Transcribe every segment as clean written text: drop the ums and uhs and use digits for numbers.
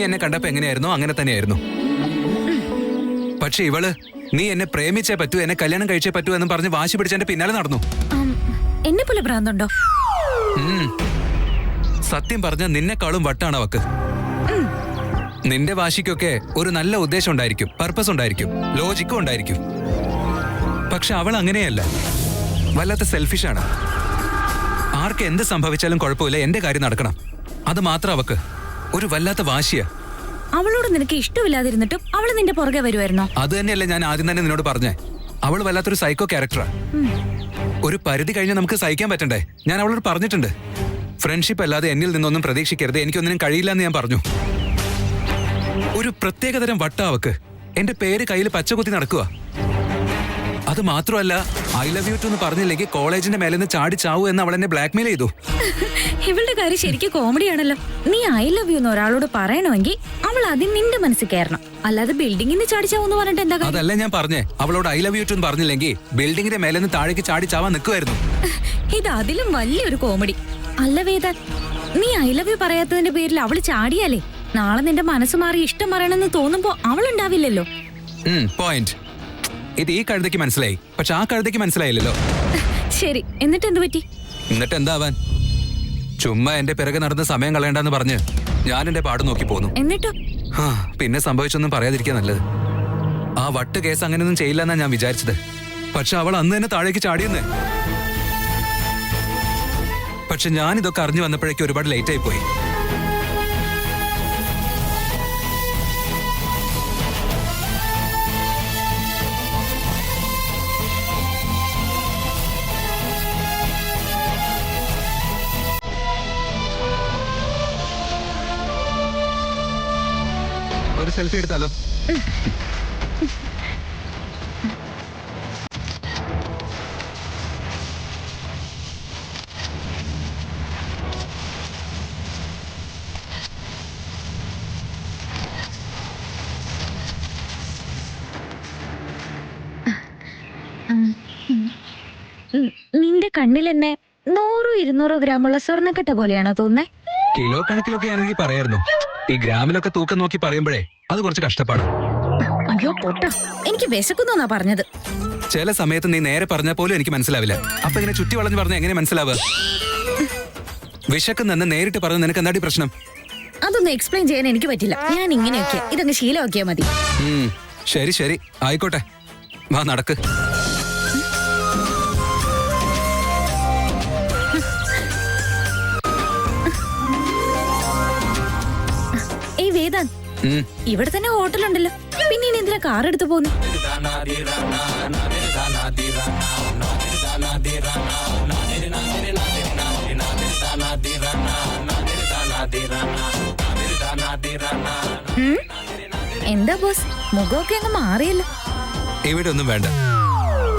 എന്നെ കണ്ടപ്പോ എങ്ങനെയായിരുന്നോ അങ്ങനെ തന്നെയായിരുന്നു. പക്ഷെ ഇവള് നീ എന്നെ പ്രേമിച്ചേ പറ്റൂ, എന്നെ കല്യാണം കഴിച്ചേ പറ്റൂ എന്ന് പറഞ്ഞ് വാശി പിടിച്ചെന്റെ പിന്നാലെ നടന്നു. എന്നെ പോലെ ഭ്രാന്തുണ്ടോ? സത്യം പറഞ്ഞ നിന്നെക്കാളും വട്ടാണ് അവക്ക്. നിന്റെ വാശിക്കൊക്കെ ഒരു നല്ല ഉദ്ദേശം ഉണ്ടായിരിക്കും, പർപ്പസ് ഉണ്ടായിരിക്കും, ലോജിക്കും ഉണ്ടായിരിക്കും. പക്ഷെ അവൾ അങ്ങനെയല്ല, വല്ലാത്ത സെൽഫിഷാണ്. ആർക്ക് എന്ത് സംഭവിച്ചാലും കുഴപ്പമില്ല, എന്റെ കാര്യം നടക്കണം, അത് മാത്രം അവക്ക്. ഒരു വല്ലാത്ത വാശിയാ. അവളോട് നിനക്ക് ഇഷ്ടമില്ലാതിരുന്നിട്ടും അവള് നിന്റെ പുറകെ വരുമായിരുന്നോ? അത് തന്നെയല്ലേ ഞാൻ ആദ്യം തന്നെ നിന്നോട് പറഞ്ഞേ. അവൾ വല്ലാത്തൊരു സൈക്കോ ക്യാരക്ടറാ. ഒരു പരിധി കഴിഞ്ഞ് നമുക്ക് സഹിക്കാൻ പറ്റണ്ടേ? ഞാൻ അവളോട് പറഞ്ഞിട്ടുണ്ട്, ഫ്രണ്ട്ഷിപ്പ് അല്ലാതെ എന്നിൽ നിന്നൊന്നും പ്രതീക്ഷിക്കരുത്, എനിക്കൊന്നിനും കഴിയില്ല എന്ന് ഞാൻ പറഞ്ഞു. ഒരു പ്രത്യേകതരം വട്ട അവക്ക്. എന്റെ പേര് കയ്യിൽ പച്ചകുത്തി നടക്കുക. അത് മാത്രമല്ല, ഐ ലവ് യു ടു എന്ന് പറഞ്ഞില്ലെങ്കിൽ കോളേജിന്റെ മേലെ നിന്ന് ചാടി ചാവൂ എന്ന് അവൾ എന്നെ ബ്ലാക്ക്മെയിൽ ചെയ്തു. ഇവളുടെ കാര്യം ശരിക്കും കോമഡിയാണല്ലോ. നീ ഐ ലവ് യു എന്ന് ഒരാളോട് പറയണമെങ്കിൽ അവൾ ആദ്യം നിന്റെ മനസ്സിൽ കയറണം, അല്ലാതെ ബിൽഡിംഗിൽ നിന്ന് ചാടി ചാവൂന്ന് പറഞ്ഞിട്ട് എന്താ? അതല്ല ഞാൻ പറഞ്ഞേ, അവളോട് ഐ ലവ് യു ടു എന്ന് പറഞ്ഞില്ലെങ്കിൽ ബിൽഡിംഗിന്റെ മേലെ നിന്ന് താഴേക്ക് ചാടി ചാവാൻ നിൽക്കുമായിരുന്നു. ഇത് അതിലും വലിയൊരു കോമഡി അല്ല വേദ. നീ ഐ ലവ് യു പറയാത്തതിന്റെ പേരിൽ അവള് ചാടിയാലേ നാളെ നിന്റെ മനസ്സ് മാറി ഇഷ്ടം പറയണമെന്ന് തോന്നുമ്പോ അവളുണ്ടാവില്ലല്ലോ. പോയിന്റ്. ഇത് ഈ കഴുതയ്ക്ക് മനസ്സിലായി, പക്ഷെ ആ കഴുതയ്ക്ക് മനസ്സിലായില്ലല്ലോ. ശരി, എന്നിട്ട് എന്ത് പറ്റി? എന്നിട്ട് എന്താവാൻ? ചുമ്മാ എന്റെ പിറകെ നടന്ന് സമയം കളയണ്ടെന്ന് പറഞ്ഞ് ഞാൻ എന്റെ പാട് നോക്കി പോന്നു. എന്നിട്ടോ? പിന്നെ സംഭവിച്ചൊന്നും പറയാതിരിക്കാൻ നല്ലത്. ആ വട്ട് കേസ് അങ്ങനെയൊന്നും ചെയ്യില്ല എന്നാ ഞാൻ വിചാരിച്ചത്. പക്ഷെ അവൾ അന്ന് തന്നെ താഴേക്ക് ചാടിയെന്ന്. പക്ഷെ ഞാൻ ഇതൊക്കെ അറിഞ്ഞു വന്നപ്പോഴേക്കും ഒരുപാട് ലേറ്റ് ആയി പോയി. ഒരു സെൽഫി എടുത്താലോ? നിന്റെ കണ്ണിൽ എന്നെ 100-200 ഗ്രാമുള്ള സ്വർണ്ണക്കട്ട പോലെയാണോ തോന്നുന്നേ? കിലോ കണക്കിലൊക്കെ ആണെങ്കിൽ പറയായിരുന്നു. ഈ ഗ്രാമിലൊക്കെ തൂക്കം നോക്കി പറയുമ്പോഴേ അത് കുറച്ച് കഷ്ടപ്പാട്. അയ്യോ പൊട്ട, എനിക്ക് വിശക്കുന്നാ പറഞ്ഞത്. ചില സമയത്ത് നീ നേരെ പറഞ്ഞാൽ പോലും എനിക്ക് മനസ്സിലാവില്ല. അപ്പൊ ഇങ്ങനെ ചുറ്റി വളഞ്ഞു പറഞ്ഞാൽ എങ്ങനെ മനസ്സിലാവുക? വിശക്കുന്നെന്ന് നേരിട്ട് പറഞ്ഞ നിനക്ക് എന്താടി പ്രശ്നം? അതൊന്നും എക്സ്പ്ലെയിൻ ചെയ്യാൻ എനിക്ക് പറ്റില്ല. ഞാൻ ഇങ്ങനെയൊക്കെയാ, ഇതങ്ങ് ശീലമാക്കിയാ മതി. ശരി ശരി ആയിക്കോട്ടെ, വാ നടക്ക്. ഇവിടെ തന്നെ ഹോട്ടലുണ്ടല്ലോ, പിന്നെ ഇനി എന്തിനാ കാർ എടുത്തു പോന്നു? എന്താ ബോസ്, മുഖമൊക്കെ അങ്ങ് മാറിയല്ലോ. ഇവിടെ ഒന്നും വേണ്ട.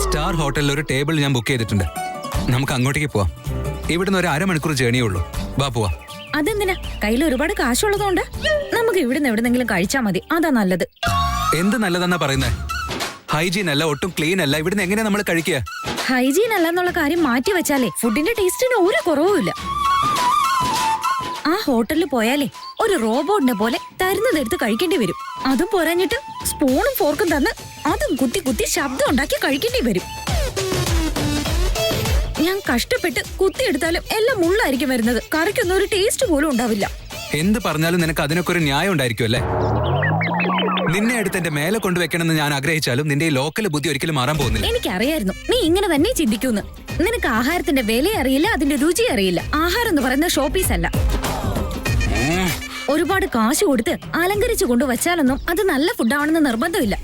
സ്റ്റാർ ഹോട്ടലിൽ ഒരു ടേബിൾ ഞാൻ ബുക്ക് ചെയ്തിട്ടുണ്ട്. നമുക്ക് അങ്ങോട്ടേക്ക് പോവാം. ഇവിടുന്ന് ഒരു അരമണിക്കൂർ ജേർണിയേ ഉള്ളൂ. വാ പോവാം. അതെന്തിനാ? കയ്യിൽ ഒരുപാട് കാശുള്ളതുകൊണ്ട് നമുക്ക് ഇവിടുന്ന് എവിടെന്നെങ്കിലും കഴിച്ചാ മതി, അതാ നല്ലത്. എന്ത് നല്ലതെന്നാ പറയുന്നേ? ഹൈജീൻ അല്ല, ഒട്ടും ക്ലീൻ അല്ല. ഇവിടുന്ന് എങ്ങനെയാ നമ്മൾ കഴിക്കുക? ഹൈജീൻ അല്ല എന്നുള്ള കാര്യം മാറ്റി വെച്ചാലേ ഫുഡിന്റെ ടേസ്റ്റിന് ഒരു കുറവുമില്ല. ആ ഹോട്ടലിൽ പോയാലേ ഒരു റോബോട്ടിനെ പോലെ തരുന്നതെടുത്ത് കഴിക്കേണ്ടി വരും. അതും പോരാഞ്ഞിട്ട് സ്പൂണും ഫോർക്കും തന്ന് അതും കുത്തി കുത്തി ശബ്ദം ഉണ്ടാക്കി കഴിക്കേണ്ടി വരും. ഞാൻ കഷ്ടപ്പെട്ട് കുത്തിയെടുത്താലും എല്ലാം മുള്ളായിരിക്കും വരുന്നത്. കറിക്കൊന്നും ഒരു ടേസ്റ്റ് പോലും ഉണ്ടാവില്ല. എന്ത് പറഞ്ഞാലും നിനക്ക് അതിനൊക്കെ ഒരു ന്യായം ഉണ്ടായിരിക്കും അല്ലേ? നിന്നെ അടുത്ത് എന്റെ മേലെ കൊണ്ടുവെക്കണമെന്ന് ഞാൻ ആഗ്രഹിച്ചാലും നിന്റെ ഈ ലോക്കൽ ബുദ്ധി ഒരിക്കലും മാറാൻ പോകുന്നില്ല. എനിക്കറിയായിരുന്നു നീ ഇങ്ങനെ തന്നെ ചിന്തിക്കൂന്ന്. നിനക്ക് ആഹാരത്തിന്റെ വില അറിയില്ല, അതിന്റെ രുചി അറിയില്ല. ആഹാരം എന്ന് പറയുന്ന ഷോപ്പീസ് അല്ല. ഒരുപാട് കാശ് കൊടുത്ത് അലങ്കരിച്ചു കൊണ്ടുവച്ചാലൊന്നും അത് നല്ല ഫുഡാണെന്ന് നിർബന്ധമില്ല.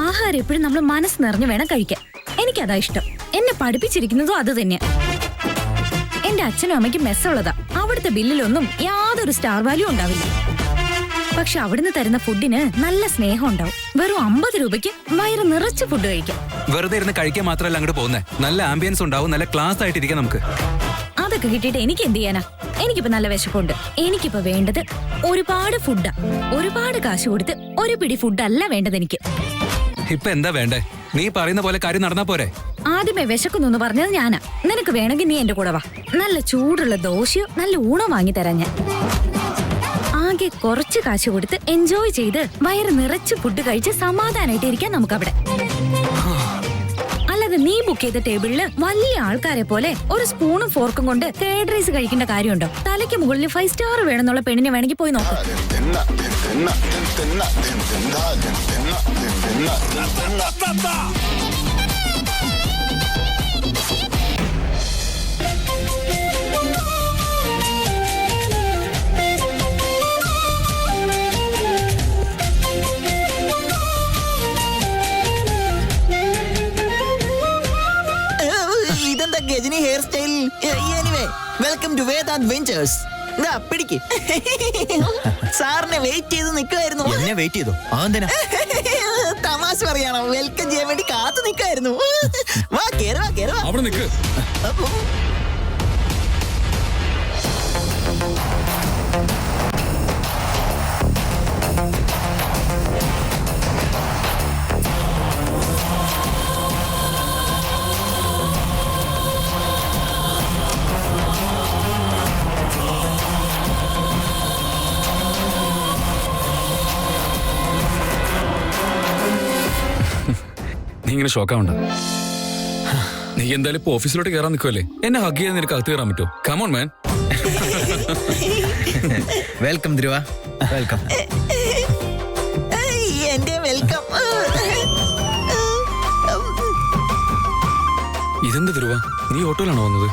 ആഹാരം എപ്പോഴും നമ്മൾ മനസ്സ് നിറഞ്ഞു വേണം കഴിക്കാൻ. എനിക്കതാ ഇഷ്ടം. എന്നെ പഠിപ്പിച്ചിരിക്കുന്നതും അത് തന്നെയാ. എന്റെ അച്ഛനും അമ്മയ്ക്കും മെസ്സുള്ളതാ. അവിടുത്തെ ബില്ലിലൊന്നും യാതൊരു സ്റ്റാർ വാല്യൂ ഉണ്ടാവില്ല. പക്ഷെ അവിടുന്ന് തരുന്ന ഫുഡിന് നല്ല സ്നേഹം ഉണ്ടാവും. വെറും 50 രൂപയ്ക്ക് വയറ് നിറച്ച് ഫുഡ് കഴിക്കാം. വെറുതെ ഇരുന്ന് കഴിക്കാൻ മാത്രമല്ല അങ്ങോട്ട് പോകുന്നത്. നല്ല ആംബിയൻസ് ഉണ്ടാവും, നല്ല ക്ലാസ് ആയിട്ടിരിക്കാം നമുക്ക്. അതൊക്കെ കിട്ടിയിട്ട് എനിക്ക് എന്ത് ചെയ്യാനാ? എനിക്കിപ്പോ നല്ല വിശപ്പുണ്ട്. എനിക്കിപ്പോ വേണ്ടത് ഒരുപാട് ഫുഡാ. ഒരുപാട് കാശ് കൊടുത്ത് ഒരു പിടി ഫുഡല്ല വേണ്ടത് എനിക്ക്. ഇപ്പൊ എന്താ വേണ്ടേ? നീ പറയുന്ന പോലെ കാര്യം നടന്നാ പോരെ? ആദ്യമേ വിശക്കുന്നു പറഞ്ഞത് ഞാനാ. നിനക്ക് വേണമെങ്കിൽ നീ എന്റെ കൂടെ വാ. നല്ല ചൂടുള്ള ദോശയോ നല്ല ഊണോ വാങ്ങി തരാം ഞാൻ. ആകെ കുറച്ച് കാശ് കൊടുത്ത് എൻജോയ് ചെയ്ത് വയറ് നിറച്ച് ഫുഡ് കഴിച്ച് സമാധാനായിട്ട് ഇരിക്കാം നമുക്ക് അവിടെ. അല്ലാതെ നീ ബുക്ക് ചെയ്ത ടേബിളില് വലിയ ആൾക്കാരെ പോലെ ഒരു സ്പൂണും ഫോർക്കും കൊണ്ട് കേഡ് റൈസ് കഴിക്കേണ്ട കാര്യമുണ്ടോ? തലയ്ക്ക് മുകളിൽ 5 സ്റ്റാർ വേണമെന്നുള്ള പെണ്ണിനെ വേണമെങ്കിൽ പോയി നോക്കാം. ഇതെന്താ Ghajini hair style? Anyway welcome to Vedant ventures. ഇതാ പിടിക്ക്. സാറിനെ വെയിറ്റ് ചെയ്ത് നിൽക്കുമായിരുന്നു. എന്നെ വെയിറ്റ് ചെയ്തോ? അതെന്തിനാ? തമാശ പറയണം, വെൽക്കം ചെയ്യാൻ വേണ്ടി കാത്തു നിൽക്കായിരുന്നു. വാ കേറുവാ കേറുവാ. അവിടെ നിൽക്ക്. നീ ഇങ്ങനെ ഷോക്കാവണ്ട. നീ എന്തായാലും ഇപ്പൊ ഓഫീസിലോട്ട് കയറാൻ നിൽക്കുമല്ലേ? എന്നെ ഹഗ് ചെയ്യാൻ നിനക്ക് അകത്ത് കയറാൻ പറ്റുമോ? Come on man. Welcome Dhruva, welcome. എന്റെ വെൽക്കം. ഇതെന്ത് ധ്രുവ, നീ ഓട്ടോയിലാണോ വന്നത്?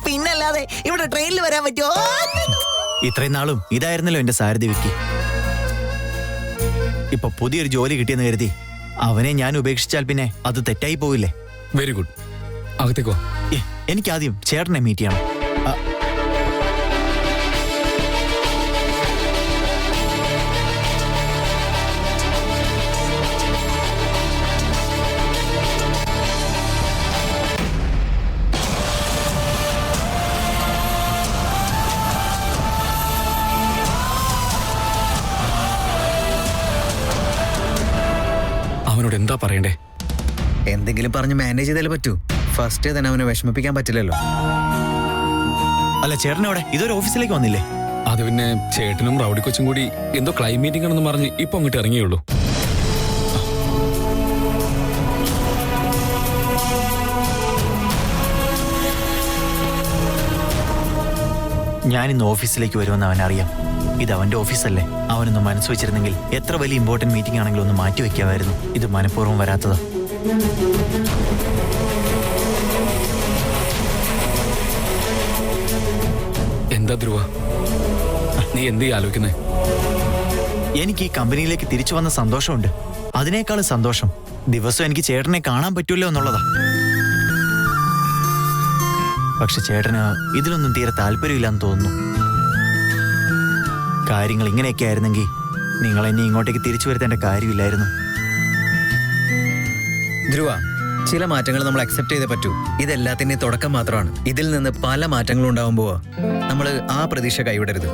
പിന്നല്ലാതെ ഇവിടെ ട്രെയിനിൽ വരാൻ പറ്റുമോ? ഇത്രയും നാളും ഇതായിരുന്നല്ലോ എന്റെ സാരഥി വിക്കി. ഇപ്പൊ പുതിയൊരു ജോലി കിട്ടിയെന്ന് കരുതി അവനെ ഞാൻ ഉപേക്ഷിച്ചാൽ പിന്നെ അത് തെറ്റായി പോവില്ലേ? Very good. അകത്തേക്കോ. എനിക്ക് ആദ്യം ചേട്ടനെ മീറ്റ് ചെയ്യണം. അവനോട് എന്താ പറയണ്ടേ? എന്തെങ്കിലും പറഞ്ഞ് മാനേജ് ചെയ്താലേ പറ്റൂ. ഫസ്റ്റ് തന്നെ അവനെ വിഷമിപ്പിക്കാൻ പറ്റില്ലല്ലോ. അല്ല ചേട്ടനോടെ ഇതൊരു ഓഫീസിലേക്ക് വന്നില്ലേ? അത് പിന്നെ ചേട്ടനും റൗഡി കൊച്ചും കൂടി എന്തോ ക്ലൈം മീറ്റിംഗ് ആണെന്ന് പറഞ്ഞ് ഇപ്പൊ അങ്ങോട്ട് ഇറങ്ങിയുള്ളൂ. ഞാൻ ഇന്ന് ഓഫീസിലേക്ക് വരുമെന്ന് അവനറിയാം. ഇത് അവന്റെ ഓഫീസല്ലേ. അവനൊന്ന് മനസ്സ് വെച്ചിരുന്നെങ്കിൽ എത്ര വലിയ ഇമ്പോർട്ടന്റ് മീറ്റിംഗ് ആണെങ്കിലും ഒന്ന് മാറ്റി വെക്കാമായിരുന്നു. ഇത് മനഃപൂർവ്വം വരാത്തത്. എന്താ ധ്രുവ, നീ എന്തീ ആലോചിക്കുന്നേ? എനിക്ക് ഈ കമ്പനിയിലേക്ക് തിരിച്ചു വന്ന സന്തോഷമുണ്ട്. അതിനേക്കാളും സന്തോഷം ദിവസം എനിക്ക് ചേട്ടനെ കാണാൻ പറ്റൂല്ലോ എന്നുള്ളതാ. പക്ഷെ ചേട്ടന് ഇതിലൊന്നും തീരെ താല്പര്യമില്ലാന്ന് തോന്നുന്നു. കാര്യങ്ങൾ ഇങ്ങനെയൊക്കെ ആയിരുന്നെങ്കിൽ നിങ്ങൾ എന്നെ ഇങ്ങോട്ടേക്ക് തിരിച്ചു വരുത്തേണ്ട കാര്യമില്ലായിരുന്നു. ധ്രുവ, ചില മാറ്റങ്ങൾ നമ്മൾ അക്സെപ്റ്റ് ചെയ്തേ പറ്റൂ. ഇതെല്ലാത്തിൻ്റെയും തുടക്കം മാത്രമാണ്. ഇതിൽ നിന്ന് പല മാറ്റങ്ങളും ഉണ്ടാവുമ്പോൾ നമ്മൾ ആ പ്രതീക്ഷ കൈവിടരുത്.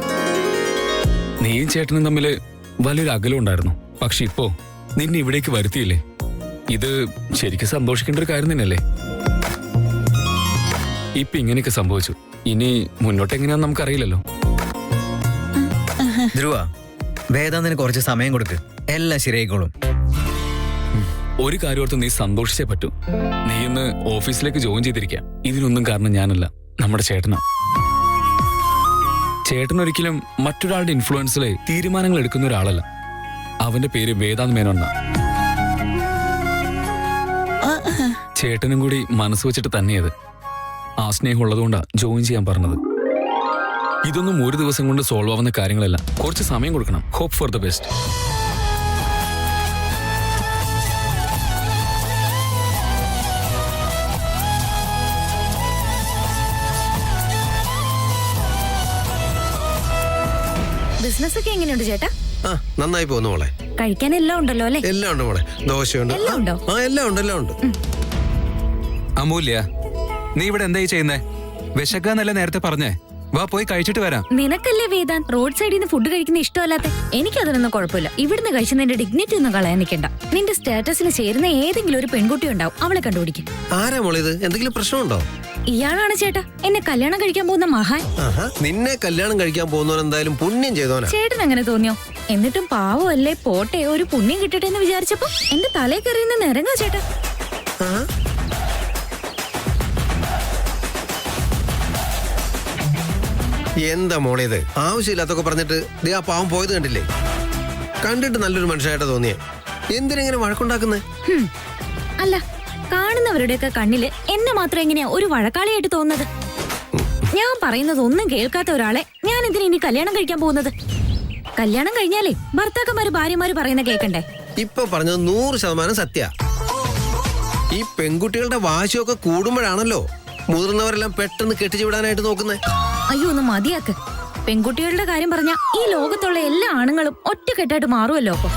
നീയും ചേട്ടനും തമ്മിൽ വലിയൊരു അകലം ഉണ്ടായിരുന്നു. പക്ഷെ ഇപ്പോ നിന്നെ ഇവിടേക്ക് വരുത്തിയില്ലേ? ഇത് ശരിക്കും സന്തോഷിക്കേണ്ട ഒരു കാര്യം തന്നെയല്ലേ? ഇപ്പൊ ഇങ്ങനെയൊക്കെ സംഭവിച്ചു. ഇനി മുന്നോട്ട് എങ്ങനെയാന്ന് നമുക്കറിയില്ലല്ലോ. ധ്രുവ, വേദാന്തിന് കുറച്ച് സമയം കൊടുക്ക്. എല്ലാം ശരിയായിക്കോളും. ഒരു കാര്യം ഓർത്ത് നീ സന്തോഷിച്ചേ പറ്റൂ. നീ ഇന്ന് ഓഫീസിലേക്ക് ജോയിൻ ചെയ്തിരിക്കാം. ഇതിനൊന്നും കാരണം ഞാനല്ല, നമ്മുടെ ചേട്ടനാ. ചേട്ടനൊരിക്കലും മറ്റൊരാളുടെ ഇൻഫ്ലുവൻസിൽ തീരുമാനങ്ങൾ എടുക്കുന്ന ഒരാളല്ല. അവന്റെ പേര് വേദാന്ത് മേനോൻ. ചേട്ടനും കൂടി മനസ്സ് വെച്ചിട്ട് തന്നെയത്. ആ സ്നേഹം ഉള്ളതുകൊണ്ടാ ജോയിൻ ചെയ്യാൻ പറഞ്ഞത്. ഇതൊന്നും ഒരു ദിവസം കൊണ്ട് സോൾവ് ആവുന്ന കാര്യങ്ങളല്ല. കുറച്ച് സമയം കൊടുക്കണം. Hope for the best. Business ഒക്കെ എങ്ങനെയുണ്ട് ചേട്ടാ? നന്നായി പോകുന്നു മോളെ. കഴിക്കാൻ എല്ലാം ഉണ്ടല്ലോ അല്ലേ? എല്ലാം ഉണ്ട് മോളെ. ദോശയുണ്ട്. എല്ലാം ഉണ്ടോ? എല്ലാം ഉണ്ട്, എല്ലാം ഉണ്ട്. അമൂല്യ, നീ ഇവിടെ എന്തായി ചെയ്യുന്നേ? വിശക്കാന്നല്ലേ നേരത്തെ പറഞ്ഞേ? വാ, പോയി കഴിച്ചിട്ട് വരാം. നിനക്കല്ലേ വേദാന്ത് റോഡ് സൈഡിൽ നിന്ന് ഫുഡ് കഴിക്കുന്ന ഇഷ്ടമല്ലാത്ത? എനിക്കതിനൊന്നും കുഴപ്പമില്ല. ഇവിടുന്ന് കഴിച്ച് നിന്റെ ഡിഗ്നിറ്റി ഒന്നും കളയാൻ നിൽക്കണ്ട. നിന്റെ സ്റ്റാറ്റസിൽ ചേരുന്ന ഏതെങ്കിലും ഒരു പെൺകുട്ടി ഉണ്ടാവും, അവളെ കണ്ടുപിടിക്കും. ആരാ മോളെ ഇത്? എന്തെങ്കിലും പ്രശ്നമുണ്ടോ? ഇയാളാണ് ചേട്ടാ എന്നെ കല്യാണം കഴിക്കാൻ പോകുന്ന മഹാൻ. ആഹാ, നിന്നെ കല്യാണം കഴിക്കാൻ പോകുന്നവൻ എന്തായാലും പുണ്യം ചെയ്തോനാ. ചേട്ടൻ അങ്ങനെ തോന്നിയോ? എന്നിട്ടും പാവമല്ലേ, പോട്ടെ, ഒരു പുണ്യം കിട്ടട്ടെ എന്ന് വിചാരിച്ചപ്പോ എന്റെ തലേ കയറിയുന്ന നിരങ്ങാ ചേട്ടാ. ആ? എന്താ മോളെ ഇത്? ആവശ്യമില്ലാത്തൊക്കെ പറഞ്ഞിട്ട് ദേ ആ പാവം പോയത് കണ്ടില്ലേ? കണ്ടിട്ട് നല്ലൊരു മനുഷ്യനായിട്ട് തോന്നിയേ. എന്തിനെങ്ങനെ വഴക്കുണ്ടാക്കുന്നേ? അല്ല, കാണുന്നവരുടെയൊക്കെ കണ്ണില് എന്നെ മാത്രം എങ്ങനെയാ ഒരു വഴക്കാളിയായിട്ട് തോന്നുന്നത്? ഞാൻ പറയുന്നത് ഒന്നും കേൾക്കാത്ത ഒരാളെ ഞാൻ എന്തിനാ ഇനി കല്യാണം കഴിക്കാൻ പോകുന്നത്? കല്യാണം കഴിഞ്ഞാലേ ഭർത്താക്കന്മാര് ഭാര്യമാര് പറയുന്ന കേക്കണ്ടേ? ഇപ്പൊ പറഞ്ഞത് 100% സത്യ. ഈ പെൺകുട്ടികളുടെ വാശിയൊക്കെ കൂടുമ്പോഴാണല്ലോ മുതിർന്നവരെല്ലാം പെട്ടെന്ന് കെട്ടിച്ചു വിടാനായിട്ട് നോക്കുന്നേ. അയ്യോ, ഒന്ന് മതിയാക്ക്. പെൺകുട്ടികളുടെ കാര്യം പറഞ്ഞ ഈ ലോകത്തുള്ള എല്ലാ ആണുങ്ങളും ഒറ്റക്കെട്ടായിട്ട് മാറുമല്ലോ. അപ്പൊ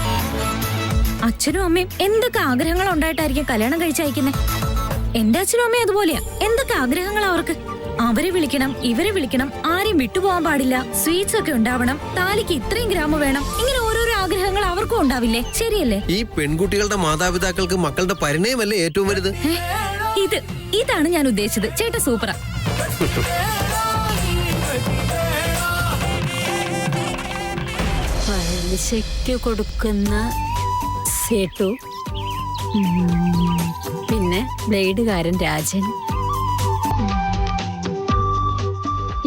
അച്ഛനും അമ്മയും എന്തൊക്കെ ആഗ്രഹങ്ങൾ ഉണ്ടായിട്ടായിരിക്കും കല്യാണം കഴിച്ചയക്കുന്നത്. എന്റെ അച്ഛനും അമ്മയും അതുപോലെയാ. എന്തൊക്കെ ആഗ്രഹങ്ങൾ അവർക്ക്. അവരെ വിളിക്കണം, ഇവരെ വിളിക്കണം, ആരെയും വിട്ടുപോകാൻ പാടില്ല, സ്വീറ്റ്സ് ഒക്കെ ഉണ്ടാവണം, താലിക്ക് ഇത്രയും ഗ്രാം വേണം, ഇങ്ങനെ ഓരോരോ ആഗ്രഹങ്ങൾ അവർക്കും ഉണ്ടാവില്ലേ? ശരിയല്ലേ? ഈ പെൺകുട്ടികളുടെ മാതാപിതാക്കൾക്ക് മക്കളുടെ പരിണയമല്ലേ ഏറ്റവും വലുത്? ഇതാണ് ഞാൻ ഉദ്ദേശിച്ചത്. ചേട്ടാ സൂപ്പറാ. പലിശയ്ക്ക് കൊടുക്കുന്ന സേട്ടു, പിന്നെ ബ്ലേഡുകാരൻ രാജൻ,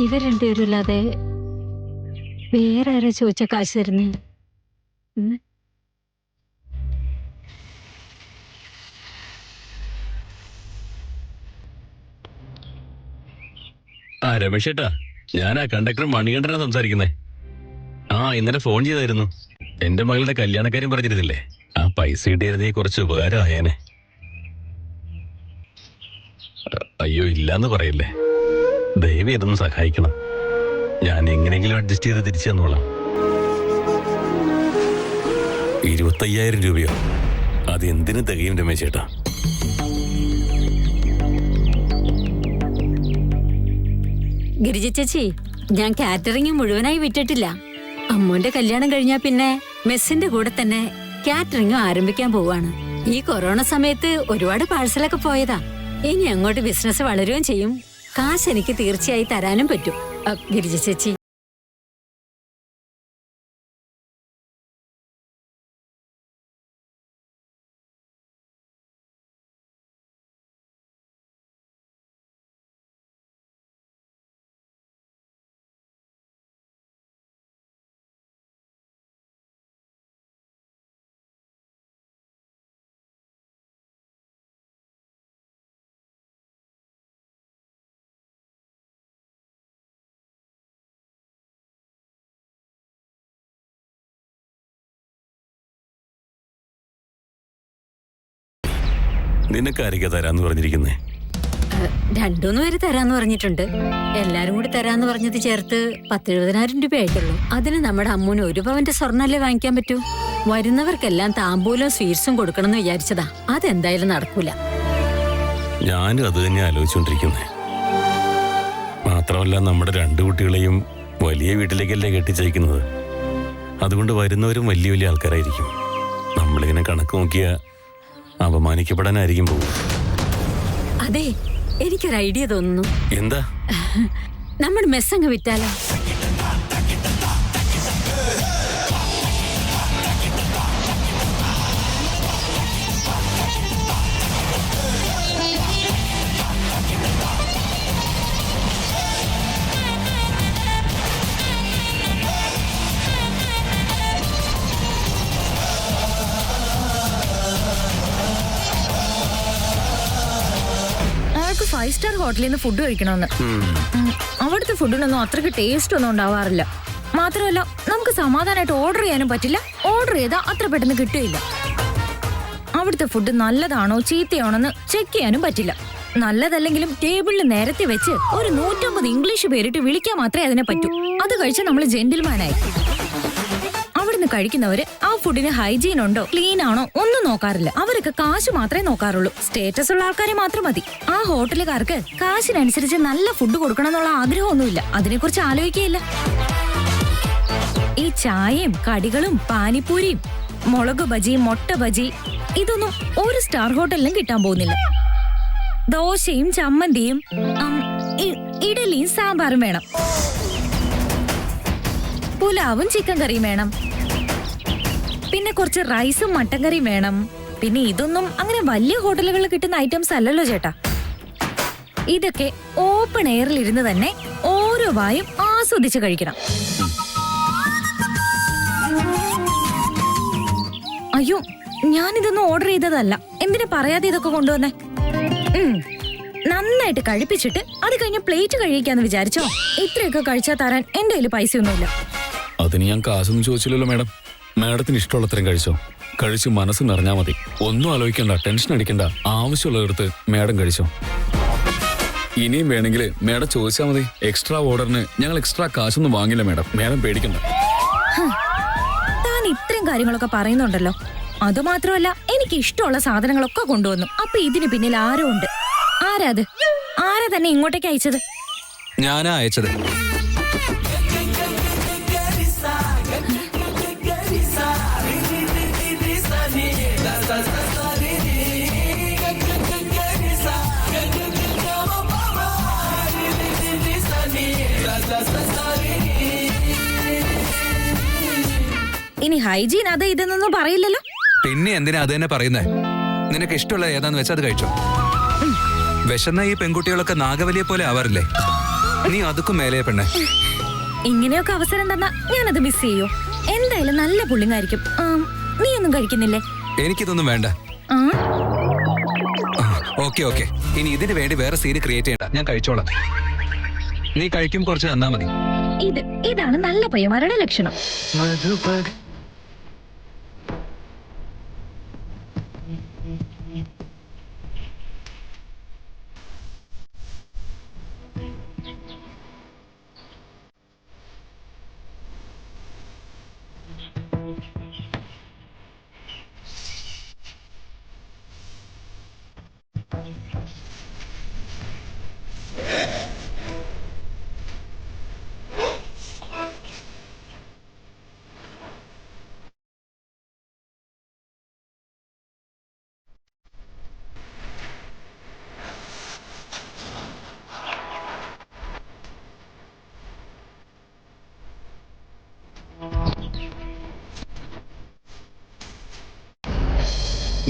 ഇവർ രണ്ടുപേരുമില്ലാതെ വേറെ ആരാ ചോദിച്ച കാശ് തരുന്നേ? രമേശ് ചേട്ടാ, ഞാനാ കണ്ടക്ടർ മണികണ്ഠനാ സംസാരിക്കുന്നേ. ഇന്നലെ ഫോൺ ചെയ്തായിരുന്നു. എന്റെ മകളുടെ കല്യാണക്കാര്യം പറഞ്ഞിരുന്നില്ലേ? ആ പൈസ കിട്ടിയിരുന്നേ കുറച്ച് ഉപകാരം ആയേനെ. അയ്യോ, ഇല്ലാന്ന് പറയല്ലേ. ദയവ് ഇതൊന്ന് സഹായിക്കണം. ഞാൻ എങ്ങനെയെങ്കിലും അഡ്ജസ്റ്റ് ചെയ്ത് തിരിച്ചു തന്നോളാം. 25,000 രൂപയോ? അത് എന്തിനു തികയും രമേശ് ചേട്ടാ? ഗിരിജ ചേച്ചി, ഞാൻ കാറ്ററിംഗ് മുഴുവനായി വിറ്റിട്ടില്ല. അമ്മൂന്റെ കല്യാണം കഴിഞ്ഞാ പിന്നെ മെസ്സിന്റെ കൂടെ തന്നെ കാറ്ററിംഗും ആരംഭിക്കാൻ പോവാണ്. ഈ കൊറോണ സമയത്ത് ഒരുപാട് പാഴ്സലൊക്കെ പോയതാ. ഇനി അങ്ങോട്ട് ബിസിനസ് വളരുകയും ചെയ്യും. കാശ് എനിക്ക് തീർച്ചയായി തരാനും പറ്റും. ഗിരിജ ചേച്ചി, നിനക്കാരിക്കാ തരാന്ന് പറഞ്ഞിരിക്കുന്നേ? 2-3 പേര് തരാന്ന് പറഞ്ഞിട്ടുണ്ട്. എല്ലാരും കൂടി തരാന്ന് പറഞ്ഞത് ചേർത്ത് 10,000-70,000 രൂപ ആയിട്ടുള്ളൂ. അതിന് നമ്മുടെ അമ്മൂന് 1 പവന്റെ സ്വർണ്ണല്ലേ വാങ്ങിക്കാൻ പറ്റൂ. വരുന്നവർക്കെല്ലാം താമ്പൂലവും സ്വീറ്റ്സും കൊടുക്കണം എന്ന് വിചാരിച്ചതാ. അതെന്തായാലും നടക്കൂല. ഞാനും അത് തന്നെ ആലോചിച്ചുകൊണ്ടിരിക്കുന്നേ. മാത്രമല്ല, നമ്മുടെ 2 കുട്ടികളെയും വലിയ വീട്ടിലേക്കല്ലേ കെട്ടിച്ചയക്കുന്നത്. അതുകൊണ്ട് വരുന്നവരും വലിയ വലിയ ആൾക്കാരായിരിക്കും. നമ്മളിങ്ങനെ കണക്ക് നോക്കിയാ അപമാനിക്കപ്പെടാനായിരിക്കും പോകും. അതെ, എനിക്കൊരു ഐഡിയ തോന്നുന്നു. എന്താ? നമ്മുടെ മെസ്സങ്ങ് വിറ്റാലോ? അയാൾക്ക് 5 സ്റ്റാർ ഹോട്ടലിൽ നിന്ന് ഫുഡ് കഴിക്കണമെന്ന്. അവിടുത്തെ ഫുഡിനൊന്നും അത്രയ്ക്ക് ടേസ്റ്റ് ഒന്നും ഉണ്ടാവാറില്ല. മാത്രമല്ല, നമുക്ക് സമാധാനമായിട്ട് ഓർഡർ ചെയ്യാനും പറ്റില്ല. ഓർഡർ ചെയ്താൽ അത്ര പെട്ടെന്ന് കിട്ടുകയില്ല. അവിടുത്തെ ഫുഡ് നല്ലതാണോ ചീത്തയാണോന്ന് ചെക്ക് ചെയ്യാനും പറ്റില്ല. നല്ലതല്ലെങ്കിലും ടേബിളിൽ നേരത്തെ വെച്ച് ഒരു 150 ഇംഗ്ലീഷ് പേരിട്ട് വിളിക്കാൻ മാത്രമേ അതിനെ പറ്റൂ. അത് കഴിച്ചാൽ നമ്മൾ ജെന്റിൽമാനായി. അവിടുന്ന് കഴിക്കുന്നവര് ആ ഫുഡിന് ഹൈജീൻ ഉണ്ടോ, ക്ലീൻ ആണോ ഒന്നും നോക്കാറില്ല. അവരൊക്കെ കാശ് മാത്രമേ നോക്കാറുള്ളൂ. സ്റ്റേറ്റസ് ഉള്ള ആൾക്കാരെ മാത്രം മതി. ആ ഹോട്ടലുകാർക്ക് കാശിനനുസരിച്ച് നല്ല ഫുഡ് കൊടുക്കണം എന്നുള്ള ആഗ്രഹമൊന്നുമില്ല. അതിനെക്കുറിച്ച് ആലോചിക്കുകയില്ല. ഈ ചായയും കടികളും പാനിപ്പൂരിയും മുളക് ബജി, മുട്ട ബജി ഇതൊന്നും ഒരു സ്റ്റാർ ഹോട്ടലിലും കിട്ടാൻ പോകുന്നില്ല. ദോശയും ചമ്മന്തിയും ഇഡലിയും സാമ്പാറും വേണം. പുലാവും ചിക്കൻ കറിയും വേണം. പിന്നെ കുറച്ച് റൈസും മട്ടൻ കറിയും വേണം. പിന്നെ ഇതൊന്നും അങ്ങനെ വലിയ ഹോട്ടലുകളിൽ കിട്ടുന്ന ഐറ്റംസ് അല്ലല്ലോ ചേട്ടാ. ഇതൊക്കെ ഓപ്പൺ എയറിൽ ഇരുന്ന് തന്നെ ഓരോ വായും ആസ്വദിച്ച് കഴിക്കണം. അയ്യോ, ഞാനിതൊന്നും ഓർഡർ ചെയ്തതല്ല. എന്തിനാ പറയാതെ ഇതൊക്കെ കൊണ്ടുവന്നേ? നന്നായിട്ട് കഴിപ്പിച്ചിട്ട് അത് കഴിഞ്ഞ് പ്ലേറ്റ് കഴിക്കാന്ന് വിചാരിച്ചോ? ഇത്രയൊക്കെ കഴിച്ചാൽ തരാൻ എന്റെ കയ്യിൽ പൈസയൊന്നുമില്ല. അതിന് ഞാൻ കാശൊന്നും ചോദിച്ചില്ലല്ലോ മാഡം. മാഡത്തിന് ഇഷ്ടമുള്ളത്രയും കഴിച്ചോ. കഴിച്ച് മനസ്സ് നിറഞ്ഞാ മതി. ഒന്നും ആലോചിക്കണ്ട, ടെൻഷൻ അടിക്കണ്ട. ആവശ്യമുള്ളവർക്ക് മാഡം കഴിച്ചോ. ഇനിയും വേണമെങ്കിൽ മാഡം ചോദിച്ചാൽ മതി. എക്സ്ട്രാ ഓർഡറിന് ഞങ്ങൾ എക്സ്ട്രാ കാശൊന്നും വാങ്ങില്ല മാഡം. മാഡം പേടിക്കണ്ട. താൻ ഇത്രയും കാര്യങ്ങളൊക്കെ പറയുന്നുണ്ടല്ലോ. അതുമാത്രമല്ല, എനിക്ക് ഇഷ്ടമുള്ള സാധനങ്ങളൊക്കെ കൊണ്ടുവന്നു. അപ്പൊ ഇതിന് പിന്നിൽ ആരോ ഉണ്ട്. ആരാത്? ആരാ തന്നെ ഇങ്ങോട്ടേക്ക് അയച്ചത്? ഞാനാ അയച്ചത്. ഇനി ഹൈജീൻ അത് ഇതെന്നൊന്നും പറയില്ലല്ലോ. പിന്നെ എന്തിനാ അത് തന്നെ പറയുന്നേ? നിനക്ക് ഇഷ്ടമുള്ള ഏതാന്ന് വെച്ചാൽ അത് കഴിച്ചോ. വിശന്ന ഈ പെൺകുട്ടികളൊക്കെ നാഗവലിയെ പോലെ ആവാറില്ലേ? നീ അതുക്കും മേലെ പെണ്ണെ. ഇങ്ങനെയൊക്കെ അവസരം തന്നാ ഞാനത് മിസ് ചെയ്യോ? എന്തായാലും നല്ല പുള്ളിങ്ങായിരിക്കും. നീ ഒന്നും കഴിക്കുന്നില്ലേ? എനിക്കിതൊന്നും വേണ്ട. ഓക്കെ ഓക്കെ, ഇനി ഇതിന് വേണ്ടി വേറെ സീന് ക്രിയേറ്റ് ചെയ്യണ്ട. ഞാൻ കഴിച്ചോളാം. നീ കഴിക്കും കുറച്ച് തന്നാ മതി. ഇതാണ് നല്ല പയ്യന്മാരുടെ ലക്ഷണം.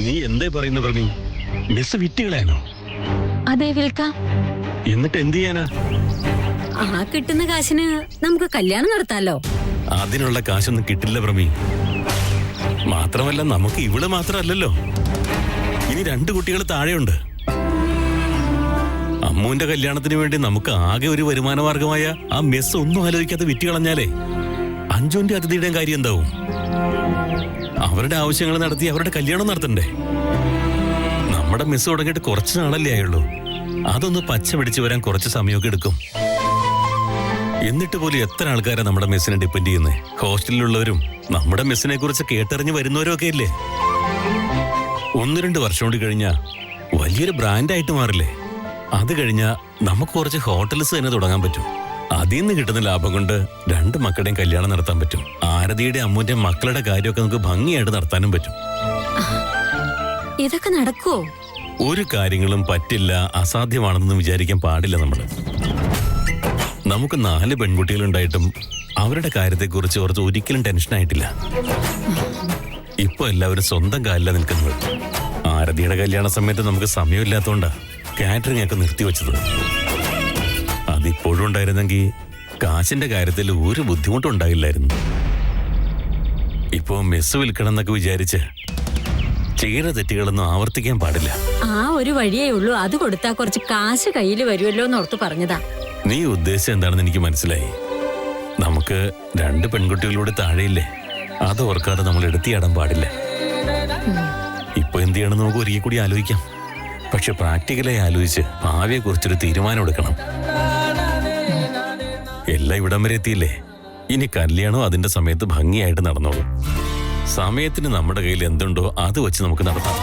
നീ എന്തേ പറയുന്നു പ്രവീ? മെസ്സ് വിറ്റുകളാണോ? അതെ, വിൽക്കാം. എന്നിട്ട് എന്ത് ചെയ്യാനാ? ആ കിട്ടുന്ന കാശിന് നമുക്ക് കല്യാണം നടത്താലോ. അതിനുള്ള കാശൊന്നും കിട്ടില്ല പ്രമി. മാത്രമല്ല, നമുക്ക് ഇവിടെ മാത്രമല്ലല്ലോ, ഇനി 2 കുട്ടികൾ താഴെയുണ്ട്. അമ്മുവിന്റെ കല്യാണത്തിന് വേണ്ടി നമുക്ക് ആകെ ഒരു വരുമാന മാർഗമായ ആ മെസ്സ് ഒന്നും ആലോചിക്കാതെ വിറ്റ് കളഞ്ഞാലേ അഞ്ജുവിന്റെ അതിഥിയുടെയും കാര്യം എന്താവും? അവരുടെ ആവശ്യങ്ങൾ നടത്തി അവരുടെ കല്യാണം നടത്തണ്ടേ? നമ്മുടെ മെസ്സ് തുടങ്ങിയിട്ട് കുറച്ച് നാളല്ലേ ആയുള്ളൂ. അതൊന്ന് പച്ച പിടിച്ചു വരാൻ കുറച്ച് സമയമൊക്കെ എടുക്കും. എന്നിട്ട് പോലും എത്ര ആൾക്കാരാ നമ്മുടെ മെസ്സിനെ ഡിപ്പെൻഡ് ചെയ്യുന്നത്? ഹോസ്റ്റലിലുള്ളവരും നമ്മുടെ മെസ്സിനെ കുറിച്ച് കേട്ടറിഞ്ഞ് വരുന്നവരും ഒക്കെ ഇല്ലേ? 1-2 വർഷം കൂടി കഴിഞ്ഞാ വലിയൊരു ബ്രാൻഡായിട്ട് മാറില്ലേ? അത് കഴിഞ്ഞാ നമുക്ക് കുറച്ച് ഹോട്ടൽസ് തന്നെ തുടങ്ങാൻ പറ്റും. അതിൽ നിന്ന് കിട്ടുന്ന ലാഭം കൊണ്ട് 2 മക്കളുടെയും കല്യാണം നടത്താൻ പറ്റും. ആരതിയുടെ അമ്മുന്റെ മക്കളുടെ കാര്യമൊക്കെ നമുക്ക് ഭംഗിയായിട്ട് നടത്താനും പറ്റും. ഇതൊക്കെ നടക്കുവോ? ഒരു കാര്യങ്ങളും പറ്റില്ല, അസാധ്യമാണെന്ന് വിചാരിക്കാൻ പാടില്ല. നമുക്ക് 4 പെൺകുട്ടികളുണ്ടായിട്ടും അവരുടെ കാര്യത്തെക്കുറിച്ച് ഓർത്ത് ഒരിക്കലും ടെൻഷനായിട്ടില്ല. ഇപ്പൊ എല്ലാവരും സ്വന്തം കാലിലാണ് നിൽക്കുന്നത്. ആരതിയുടെ കല്യാണ സമയത്ത് നമുക്ക് സമയമില്ലാത്തോണ്ടാ കാറ്ററിംഗ് ഒക്കെ നിർത്തിവെച്ചത്. അതിപ്പോഴും ഉണ്ടായിരുന്നെങ്കിൽ കാശിന്റെ കാര്യത്തിൽ ഒരു ബുദ്ധിമുട്ടും ഉണ്ടായില്ലായിരുന്നു. ഇപ്പോ മെസ്സ് വിൽക്കണം എന്നൊക്കെ വിചാരിച്ച് ചെയ്ത തെറ്റുകളൊന്നും ആവർത്തിക്കാൻ പാടില്ല. ആ ഒരു വഴിയേ ഉള്ളൂ. അത് കൊടുത്താ കുറച്ച് കാശ് കയ്യിൽ വരുമല്ലോ എന്നോർത്ത് പറഞ്ഞതാ. നീ ഉദ്ദേശം എന്താണെന്ന് എനിക്ക് മനസ്സിലായി. നമുക്ക് 2 പെൺകുട്ടികളൂടെ താഴെയില്ലേ? അത് ഓർക്കാതെ നമ്മൾ എടുത്തിയാടാൻ പാടില്ല. ഇപ്പൊ എന്ത് ചെയ്യണം നമുക്ക് ഒരിക്കൽ കൂടി ആലോചിക്കാം. പക്ഷെ പ്രാക്ടിക്കലായി ആലോചിച്ച് ഭാവിയെ കുറിച്ചൊരു തീരുമാനം എടുക്കണം. എല്ലാം ഇവിടം വരെ എത്തിയില്ലേ? ഇനി കല്യാണം അതിന്റെ സമയത്ത് ഭംഗിയായിട്ട് നടന്നോളൂ. സമയത്തിന് നമ്മുടെ കയ്യിൽ എന്തുണ്ടോ അത് വെച്ച് നമുക്ക് നടത്താം.